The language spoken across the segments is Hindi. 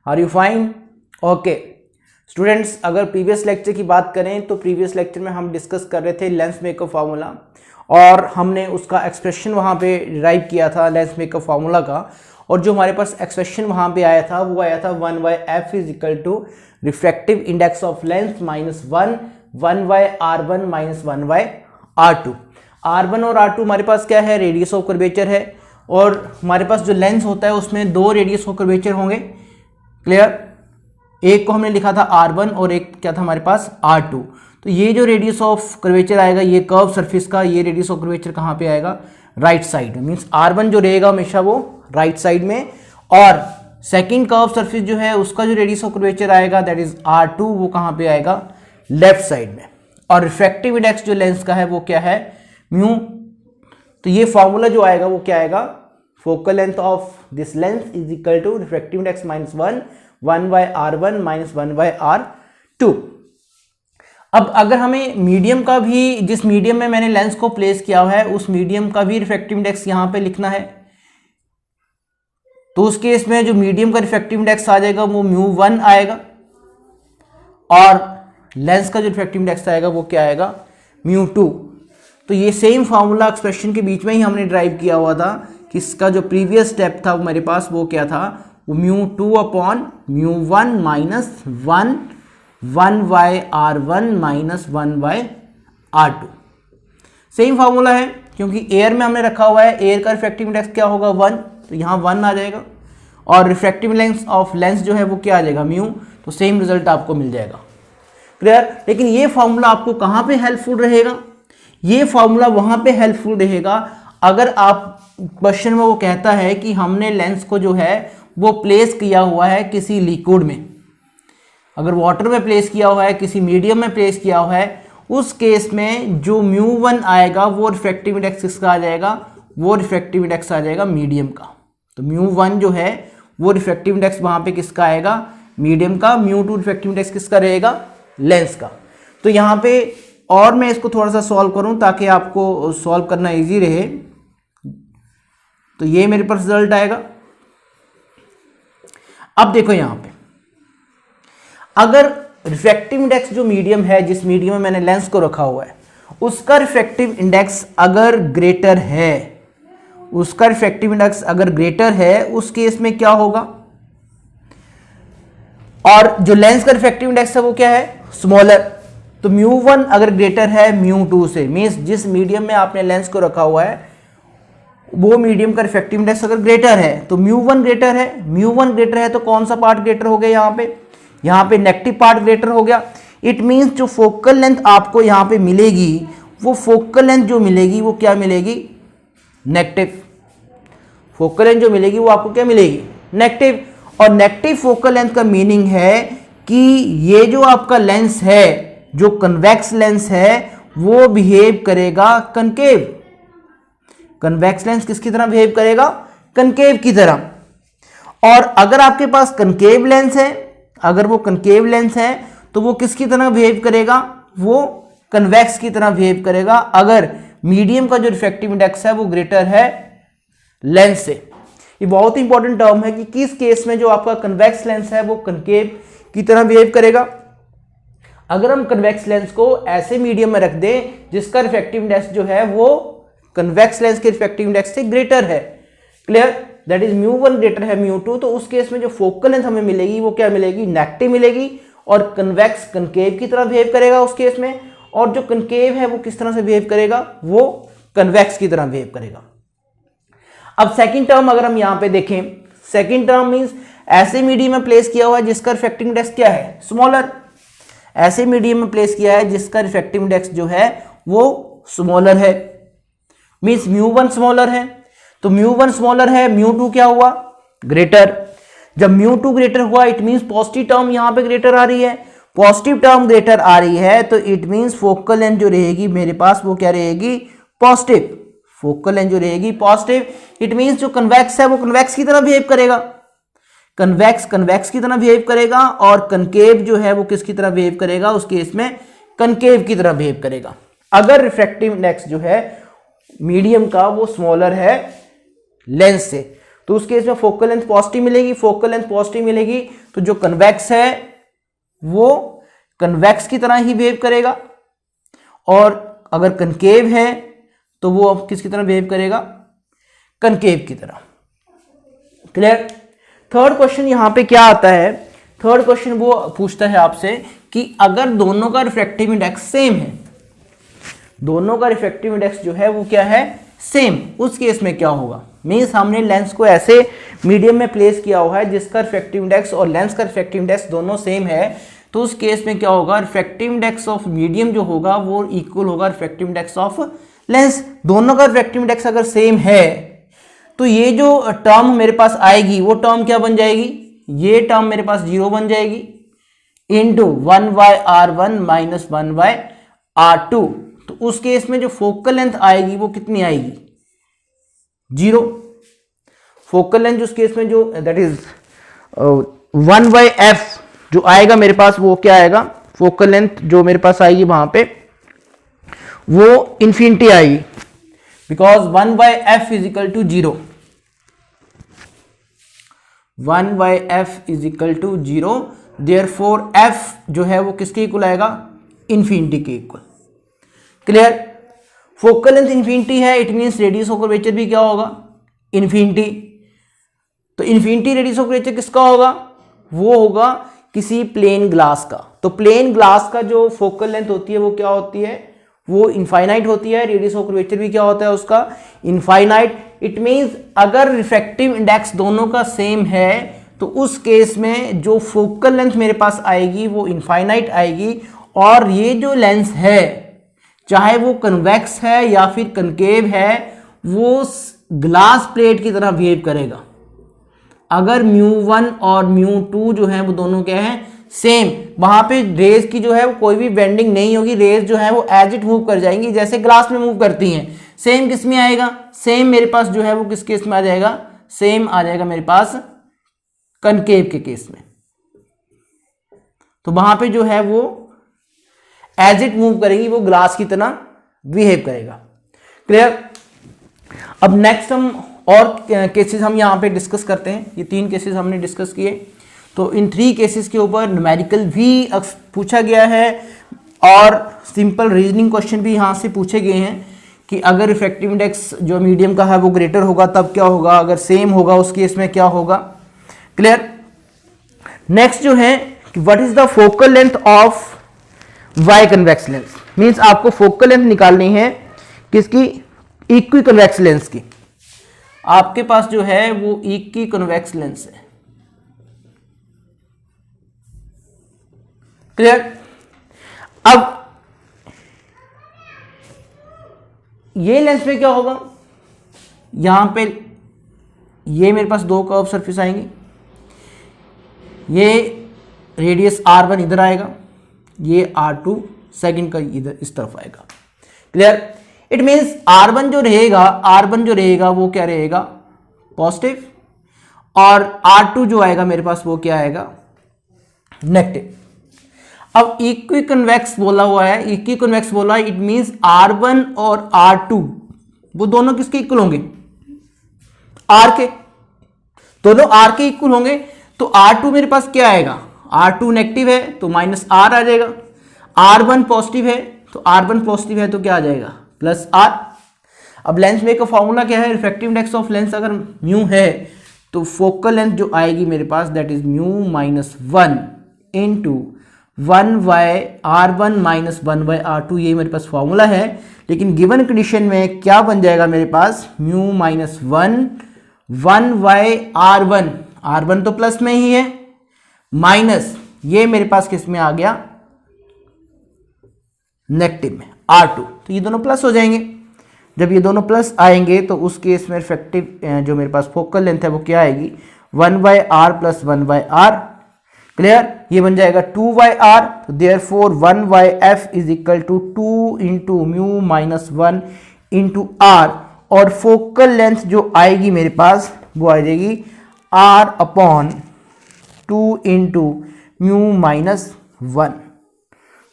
Are you fine? Okay students, अगर प्रीवियस लेक्चर की बात करें तो प्रीवियस लेक्चर में हम डिस्कस कर रहे थे लेंस मेकर फार्मूला और हमने उसका एक्सप्रेशन वहाँ पे डिराइव किया था लेंस मेकर फार्मूला का। और जो हमारे पास एक्सप्रेशन वहाँ पे आया था वो आया था 1/f is equal to refractive index of lens minus 1/r1 minus 1/r2। r1 और r2 हमारे पास क्या है? रेडियस ऑफ कर्वेचर है और हमारे पास जो लेंस होता है उसमें दो रेडियस ऑफ कर्वेचर होंगे। क्लियर? एक को हमने लिखा था r1 और एक क्या था हमारे पास r2। तो ये जो रेडियस ऑफ कर्वेचर आएगा ये कर्व सरफेस का, ये रेडियस ऑफ कर्वेचर कहाँ पे आएगा? राइट साइड में। मीन्स r1 जो रहेगा हमेशा वो राइट साइड में और सेकंड कर्व सरफेस जो है उसका जो रेडियस ऑफ कर्वेचर आएगा दैट इज r2 वो कहाँ पे आएगा? लेफ्ट साइड में। और रिफ्रैक्टिव इंडेक्स जो लेंस का है वो क्या है? म्यू। तो ये फॉर्मूला जो आएगा वो क्या आएगा? Focal length of this lens is equal to refractive index minus 1/r1 minus 1/r2। अब अगर हमें मीडियम का भी, जिस मीडियम में मैंने लेंस को प्लेस किया हुआ है उस मीडियम का भी रिफ्रैक्टिव इंडेक्स यहाँ पे लिखना है, तो उस केस में जो मीडियम का रिफ्रैक्टिव इंडेक्स आ जाएगा वो μ1 आएगा और लेंस का जो रिफ्रैक्टिव इंडेक्स आएगा वो क्या आएगा? μ2। तो ये सेम फार्मूला एक्सप्रेशन के बीच में ही हमने ड्राइव किया हुआ था कि इसका जो प्रीवियस स्टेप था मेरे पास वो क्या था? वो μ2/μ1 minus 1/r1 minus 1/r2। Same formula है क्योंकि एयर में हमने रखा हुआ है, एयर का रिफ्रैक्टिव इंडेक्स क्या होगा? 1, तो यहाँ 1 आ जाएगा और रिफ्रैक्टिव लेंस ऑफ लेंस जो है वो क्या आ जाएगा? म्यू। तो सेम रिजल्ट आपको मिल जाएगा। क्लियर? लेकिन ये फार्मूला आपको कहाँ पे हेल्पफुल रहेगा? ये फार्मूला वहाँ पे हेल्पफुल रहेगा अगर आप क्वेश्चन में वो कहता है कि हमने लेंस को जो है वो प्लेस किया हुआ है किसी लिक्विड में। अगर वाटर में प्लेस किया हुआ है, किसी मीडियम में प्लेस किया हुआ है, उस केस में जो μ1 आएगा वो रिफ्रैक्टिव इंडेक्स किसका आ जाएगा? वो रिफ्रैक्टिव इंडेक्स आ जाएगा मीडियम का। तो μ1 जो है वो रिफ्रैक्टिव इंडेक्स वहाँ पे किसका आएगा? मीडियम का। μ2 रिफ्रैक्टिव इंडेक्स किसका रहेगा? लेंस का। तो यहाँ पे और मैं इसको थोड़ा सा सॉल्व करूँ ताकि आपको सॉल्व करना ईजी रहे। तो ये मेरे पास रिजल्ट आएगा। अब देखो यहाँ पे अगर रिफ्रैक्टिव इंडेक्स जो मीडियम है, जिस मीडियम में मैंने लेंस को रखा हुआ है, उसका रिफ्रैक्टिव इंडेक्स अगर ग्रेटर है, उसका रिफ्रैक्टिव इंडेक्स अगर ग्रेटर है उस केस में क्या होगा? और जो लेंस का रिफ्रैक्टिव इंडेक्स है वो क्या है? स्मॉलर। तो μ1 अगर ग्रेटर है μ2 से, मीन्स जिस मीडियम में आपने लेंस को रखा हुआ है वो मीडियम का रिफ्रैक्टिव इंडेक्स अगर ग्रेटर है तो μ1 ग्रेटर है। μ1 ग्रेटर है तो कौन सा पार्ट ग्रेटर हो गया? यहाँ पे नेगेटिव पार्ट ग्रेटर हो गया। इट मीन्स जो फोकल लेंथ आपको यहाँ पे मिलेगी वो फोकल लेंथ जो मिलेगी वो क्या मिलेगी? नेगेटिव। फोकल लेंथ जो मिलेगी वो आपको क्या मिलेगी? नेगेटिव। और नेगेटिव फोकल लेंथ का मीनिंग है कि ये जो आपका लेंस है, जो कन्वेक्स लेंस है, वो बिहेव करेगा कनकेव। कन्वेक्स लेंस किसकी तरह बिहेव करेगा? कनकेव की तरह। और अगर आपके पास कनकेव लेंस है, अगर वो कनकेव लेंस है तो वो किसकी तरह बिहेव करेगा? वो कन्वेक्स की तरह बिहेव करेगा अगर मीडियम का जो रिफ्रैक्टिव इंडेक्स है वो ग्रेटर है लेंस से। ये बहुत ही इंपॉर्टेंट टर्म है कि किस केस में जो आपका कन्वेक्स लेंस है वो कनकेव की तरह बिहेव करेगा। अगर हम कन्वेक्स लेंस को ऐसे मीडियम में रख दें जिसका रिफ्रैक्टिव इंडेक्स जो है वो कन्वेक्स लेंस के रिफ्रैक्टिव इंडेक्स से ग्रेटर है, क्लियर? दैट इज μ1 ग्रेटर है μ2, तो उस केस में जो फोकल लेंथ हमें मिलेगी वो क्या मिलेगी? नेगेटिव मिलेगी और कन्वेक्स कनकेव की तरह बिहेव करेगा उस केस में, और जो कनकेव है वो किस तरह से बिहेव करेगा? वो कन्वेक्स की तरह बिहेव करेगा। अब सेकंड टर्म अगर हम यहाँ पे देखें, सेकंड टर्म मींस ऐसे मीडियम में प्लेस किया हुआ है जिसका रिफ्रैक्टिव इंडेक्स क्या है? स्मॉलर। ऐसे मीडियम में प्लेस किया है जिसका रिफ्रैक्टिव इंडेक्स जो है वो स्मॉलर है, मींस μ1 स्मॉलर है। तो μ1 स्मॉलर है, μ2 क्या हुआ? ग्रेटर। जब μ2 ग्रेटर हुआ इट मींस पॉजिटिव टर्म यहाँ पे ग्रेटर आ रही है। पॉजिटिव टर्म ग्रेटर आ रही है तो इट मींस फोकल लेंथ जो रहेगी मेरे पास वो क्या रहेगी? पॉजिटिव। फोकल लेंथ जो रहेगी पॉजिटिव। इट मींस जो कन्वेक्स है वो कन्वेक्स की तरह बिहेव करेगा, कन्वेक्स कन्वेक्स की तरह बिहेव करेगा, और कनकेव जो है वो किसकी तरह बिहेव करेगा? उस केस में कनकेव की तरह बिहेव करेगा अगर रिफ्रैक्टिव इंडेक्स जो है मीडियम का वो स्मॉलर है लेंस से। तो उस केस में फोकल लेंथ पॉजिटिव मिलेगी, फोकल लेंथ पॉजिटिव मिलेगी तो जो कन्वेक्स है वो कन्वेक्स की तरह ही बिहेव करेगा, और अगर कनकेव है तो वो अब किसकी तरह बिहेव करेगा, कनकेव की तरह। क्लियर। थर्ड क्वेश्चन यहां पे क्या आता है, थर्ड क्वेश्चन वो पूछता है आपसे कि अगर दोनों का रिफ्रैक्टिव इंडेक्स सेम है, दोनों का रिफ्रैक्टिव इंडेक्स जो है वो क्या है, सेम, उस केस में क्या होगा। मीन्स हमने लेंस को ऐसे मीडियम में प्लेस किया हुआ है जिसका रिफ्रैक्टिव इंडेक्स और लेंस का रिफ्रैक्टिव इंडेक्स दोनों सेम है, तो उस केस में क्या होगा, रिफ्रैक्टिव इंडेक्स ऑफ मीडियम जो होगा वो इक्वल होगा रिफ्रैक्टिव इंडेक्स ऑफ लेंस। दोनों का रिफ्रैक्टिव इंडेक्स अगर सेम है तो ये जो टर्म मेरे पास आएगी वो टर्म क्या बन जाएगी, ये टर्म मेरे पास 0 बन जाएगी इंटू 1/r1 माइनस 1/r2। तो उस केस में जो फोकल लेंथ आएगी वो कितनी आएगी, 0। फोकल लेंथ उस केस में जो दैट इज 1/f जो आएगा मेरे पास वो क्या आएगा, फोकल लेंथ जो मेरे पास आएगी वहां पे वो इंफिनिटी आएगी, because 1/f is equal to 0, 1/f is equal to 0, therefore f जो है वो किसके इक्वल आएगा, इंफिनिटी के इक्वल। क्लियर। फोकल लेंथ इंफिनिटी है, it means radius of curvature भी क्या होगा, इंफिनिटी। तो इंफिनिटी रेडियस ऑफ कर्वेचर किसका होगा, वो होगा किसी प्लेन ग्लास का। तो प्लेन ग्लास का जो फोकल लेंथ होती है वो क्या होती है, वो इनफाइनाइट होती है, रेडियस ऑफ कर्वेचर भी क्या होता है उसका, इनफाइनाइट। इट मींस अगर रिफ्रैक्टिव इंडेक्स दोनों का सेम है तो उस केस में जो फोकल लेंथ मेरे पास आएगी वो इनफाइनाइट आएगी, और ये जो लेंस है चाहे वो कन्वेक्स है या फिर कनकेव है वो ग्लास प्लेट की तरह बिहेव करेगा। अगर μ1 और μ2 जो है वो दोनों क्या है, सेम, वहां पे रेज की जो है वो कोई भी बेंडिंग नहीं होगी, रेज जो है वो एज इट मूव कर जाएंगी जैसे ग्लास में मूव करती हैं। सेम किस में आएगा, सेम मेरे पास जो है वो किस केस में आ जाएगा, सेम आ जाएगा मेरे पास कनकेव के केस में। तो वहां पे जो है वो एज इट मूव करेगी, वो ग्लास की तरह बिहेव करेगा। क्लियर। अब नेक्स्ट हम और केसेस हम यहाँ पे डिस्कस करते हैं। ये 3 केसेस हमने डिस्कस किए, तो इन 3 केसेस के ऊपर न्यूमेरिकल भी पूछा गया है और सिंपल रीजनिंग क्वेश्चन भी यहाँ से पूछे गए हैं कि अगर रिफ्रैक्टिव इंडेक्स जो मीडियम का है वो ग्रेटर होगा तब क्या होगा, अगर सेम होगा उस केस में क्या होगा। क्लियर। नेक्स्ट जो है कि what is the focal length of Y convex lens, means आपको फोकल लेंथ निकालनी है किसकी, इक्वी कन्वेक्स लेंस की। आपके पास जो है वो इक्वी कन्वेक्स लेंस है। क्लियर। अब ये लेंस में क्या होगा, यहां पे ये मेरे पास 2 कर्व सरफेस आएंगे, ये रेडियस r1 इधर आएगा, ये r2 सेकंड का इधर इस तरफ आएगा। क्लियर। इट मींस r1 जो रहेगा वो क्या रहेगा, पॉजिटिव, और r2 जो आएगा मेरे पास वो क्या आएगा, नेगेटिव। अब इक्वी कन्वेक्स बोला हुआ है, इक्वी कन्वेक्स बोला है, इट मींस r1 और r2 वो दोनों किसके इक्वल होंगे, r के, दोनों r के इक्वल होंगे। तो r2 मेरे पास क्या आएगा, r2 नेगेटिव है तो माइनस r आ जाएगा, r1 पॉजिटिव है तो r1 पॉजिटिव है तो क्या आ जाएगा, प्लस r। अब लेंस में का फॉर्मूला क्या है, रिफ्रैक्टिव इंडेक्स ऑफ लेंस अगर म्यू है तो फोकल लेंथ जो आएगी मेरे पास that is μ-1 into 1/r1 minus 1/r2, ये मेरे पास फॉर्मूला है। लेकिन गिवन कंडीशन में क्या बन जाएगा मेरे पास, μ-1 1/r1, r1 तो प्लस में ही है, माइनस ये मेरे पास किस में आ गया, नेगेटिव में, r2। तो ये दोनों प्लस हो जाएंगे। जब ये दोनों प्लस आएंगे तो उस केस में रिफ्रैक्टिव जो मेरे पास फोकल लेंथ है वो क्या आएगी, 1/r प्लस 1/r। क्लियर। ये बन जाएगा 2/r, तो therefore 1/f is equal to 2 into μ-1 into r, और फोकल लेंथ जो आएगी मेरे पास वो आ जाएगी r/2 इंटू μ-1।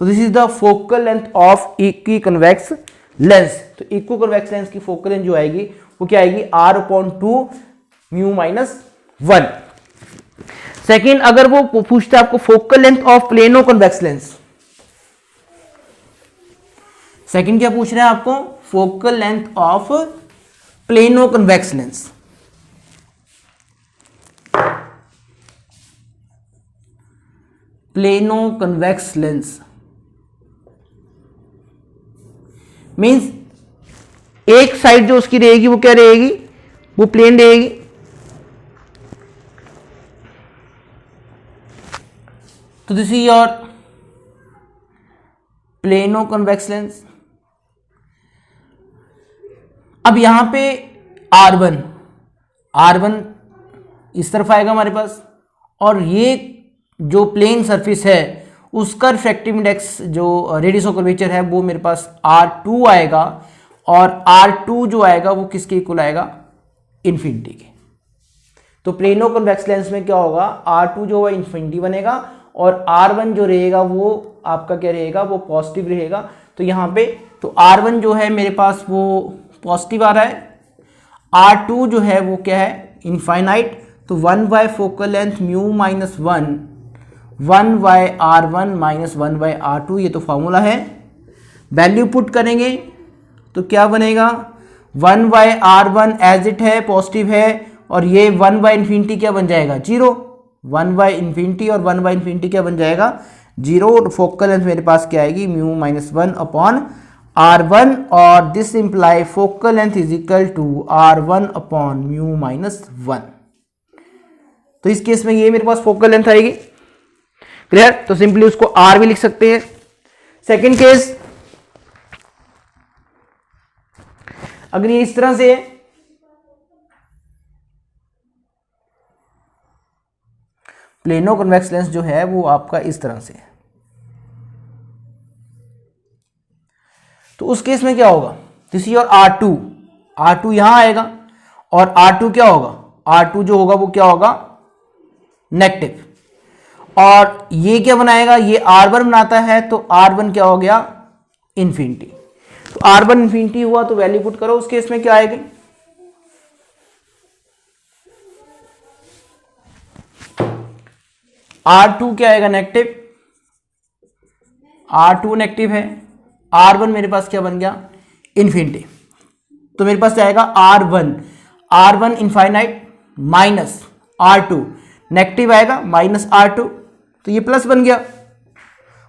तो this is the focal length of equi convex lens. तो इक्वी कन्वेक्स लेंस की फोकल लेंथ जो आएगी वो क्या आएगी, r/2 म्यू माइनस 1। सेकेंड, अगर वो पूछता है आपको focal length of plano convex lens, second क्या पूछ रहे हैं आपको, focal length of plano convex lens. Plano convex lens means एक साइड जो उसकी रहेगी वो क्या रहेगी, वो प्लेन रहेगी। तो this is your plano convex lens. अब यहां पे R1 इस तरफ आएगा हमारे पास, और ये जो प्लेन सरफेस है उसका रिफ्रैक्टिव इंडेक्स जो रेडियस ऑफ कर्वेचर है वो मेरे पास R2 आएगा, और R2 जो आएगा वो किसके इक्वल आएगा, इन्फिनिटी के। तो प्लेनो कन्वेक्स लेंस में क्या होगा, R2 जो है इन्फिनिटी बनेगा, और R1 जो रहेगा वो आपका क्या रहेगा, वो पॉजिटिव रहेगा। तो यहाँ पे तो R1 जो है मेरे पास वो पॉजिटिव आ रहा है, R2 जो है वो क्या है, इनफाइनाइट। तो 1 by focal length mu minus 1 by R1 minus 1 by R2, ये तो फॉर्मूला है। वैल्यू पुट करेंगे तो क्या बनेगा, 1 बाय R1 एज इट है, पॉजिटिव है, और ये 1 बाय इन्फिनिटी क्या बन जाएगा, 0। 1 बाय इन्फिनिटी और 1 बाय इन्फिनिटी क्या बन जाएगा, 0। फोकल लेंथ मेरे पास क्या आएगी, म्यू माइनस 1 अपॉन R1, और this imply focal length is equal to R1 upon mu minus 1। तो इस केस में ये मेरे पास फोकल लेंथ आएगी। क्लियर? तो सिंपली उसको R भी लिख सकते हैं। सेकेंड केस, अगर ये इस तरह से है, प्लेनो कन्वेक्स लेंस जो है वो आपका इस तरह से है, तो उस केस में क्या होगा, दिस इज योर R2 यहां आएगा, और R2 क्या होगा, R2 जो होगा वो क्या होगा, नेगेटिव। और ये क्या बनाएगा, ये R1 बनाता है, तो R1 क्या हो गया, इन्फिनिटी। तो R1 इन्फिनिटी हुआ, तो वैल्यू पुट करो, उस केस में क्या आएगी, R2 क्या आएगा, नेगेटिव। R2 नेगेटिव है, R1 मेरे पास क्या बन गया, इन्फिनिटी। तो मेरे पास आएगा R1 infinite minus R2 negative आएगा, माइनस R2, तो ये प्लस बन गया,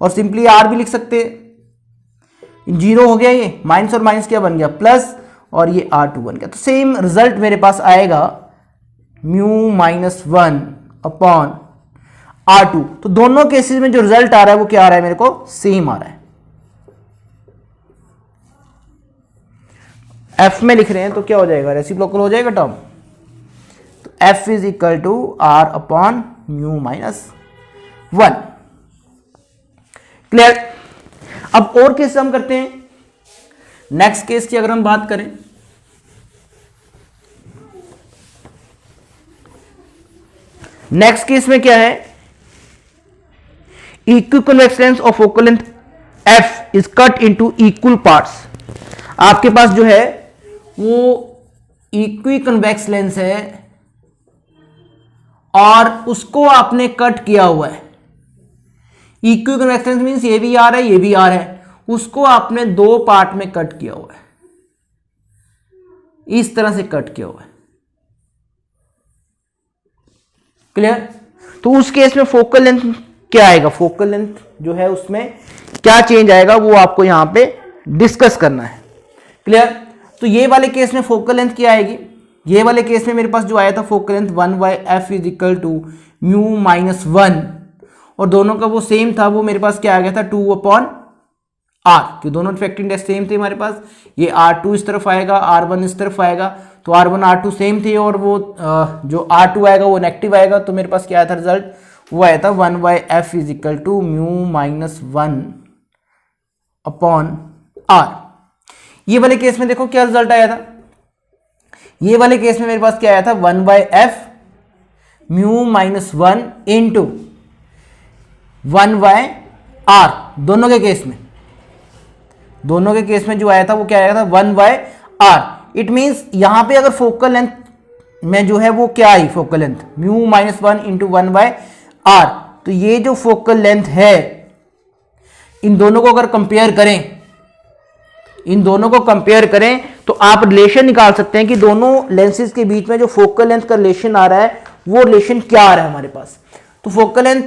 और सिंपली R भी लिख सकते हैं। 0 हो गया, ये माइनस और माइनस क्या बन गया, प्लस, और ये R2 बन गया। तो सेम रिजल्ट मेरे पास आएगा, म्यू माइनस 1 अपॉन R2। तो दोनों केसेस में जो रिजल्ट आ रहा है वो क्या आ रहा है, मेरे को सेम आ रहा है। F में लिख रहे हैं तो क्या हो जाएगा, रेसिप्रोकल हो जाएगा टर्म। तो F is equal to R upon mu minus 1। Clear? अब और केस हम करते हैं। नेक्स्ट केस की अगर हम बात करें, नेक्स्ट केस में क्या है, equal convex lens of focal length F is cut into equal parts. आपके पास जो है वो इक्वी कन्वेक्स लेंस है, और उसको आपने कट किया हुआ है। इक्वी कन्वेक्स लेंस मींस ये भी आ रहा है, ये भी आ रहा है, उसको आपने दो पार्ट में कट किया हुआ है, इस तरह से कट किया हुआ है। क्लियर? तो उस केस में फोकल लेंथ क्या आएगा, फोकल लेंथ जो है उसमें क्या चेंज आएगा वो आपको यहां पे डिस्कस करना है। क्लियर? तो ये वाले केस में फोकल लेंथ क्या आएगी, ये वाले केस में मेरे पास जो आया था focal length 1 by F is equal to mu minus 1, और दोनों का वो सेम था, वो मेरे पास क्या आ गया था 2 अपॉन आर, कि दोनों रिफ्रैक्टिव इंडेक्स सेम थे हमारे पास। ये R2 इस तरफ आएगा, R1 इस तरफ आएगा, तो R1 R2 सेम थे, और वो जो R2 आएगा वो नेगेटिव आएगा। तो मेरे पास क्या आया था रिजल्ट, वो आया था 1 by F is equal to mu minus 1 upon R. ये वाले केस में देखो क्या रिजल्ट आया था, ये वाले केस में मेरे पास क्या आया था 1 by F mu minus 1 into 1 by R. दोनों के केस में जो आया था वो क्या आया था 1 बाय आर। इट मींस यहां पे अगर फोकल लेंथ में जो है वो क्या आई focal length, mu minus 1 into 1/r। तो ये जो फोकल लेंथ है, इन दोनों को अगर कंपेयर करें, तो आप रिलेशन निकाल सकते हैं कि दोनों लेंसेज के बीच में जो फोकल लेंथ का रिलेशन आ रहा है वो रिलेशन क्या आ रहा है हमारे पास। तो फोकल लेंथ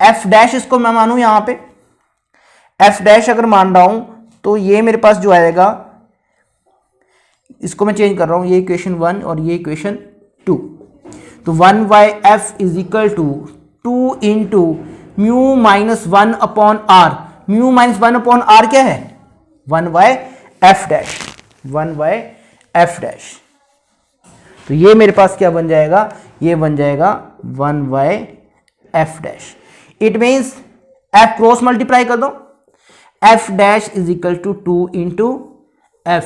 एफ डैश, इसको मैं मानूं यहां पे एफ डैश अगर मान रहा हूं, तो ये मेरे पास जो आएगा, इसको मैं चेंज कर रहा हूं, ये इक्वेशन 1 और ये इक्वेशन 2। तो 1/f is equal to 2 into mu minus 1 upon R. Mu minus 1 upon R क्या है, 1/f डैश, 1/f डैश। तो ये मेरे पास क्या बन जाएगा, ये बन जाएगा 1/f dash. It means f cross multiply कर दो, f dash is equal to 2 into F.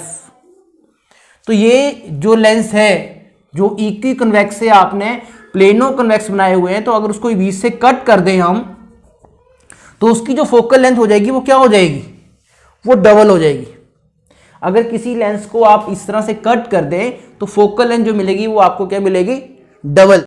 तो ये जो लेंस है, जो इक्वी कन्वेक्स से आपने प्लेनो कन्वेक्स बनाए हुए हैं, तो अगर उसको बीच से कट कर दें हम, तो उसकी जो फोकल लेंथ हो जाएगी वो क्या हो जाएगी, वो डबल हो जाएगी। अगर किसी लेंस को आप इस तरह से कट कर दें तो फोकल लेंथ जो मिलेगी वो आपको क्या मिलेगी, डबल।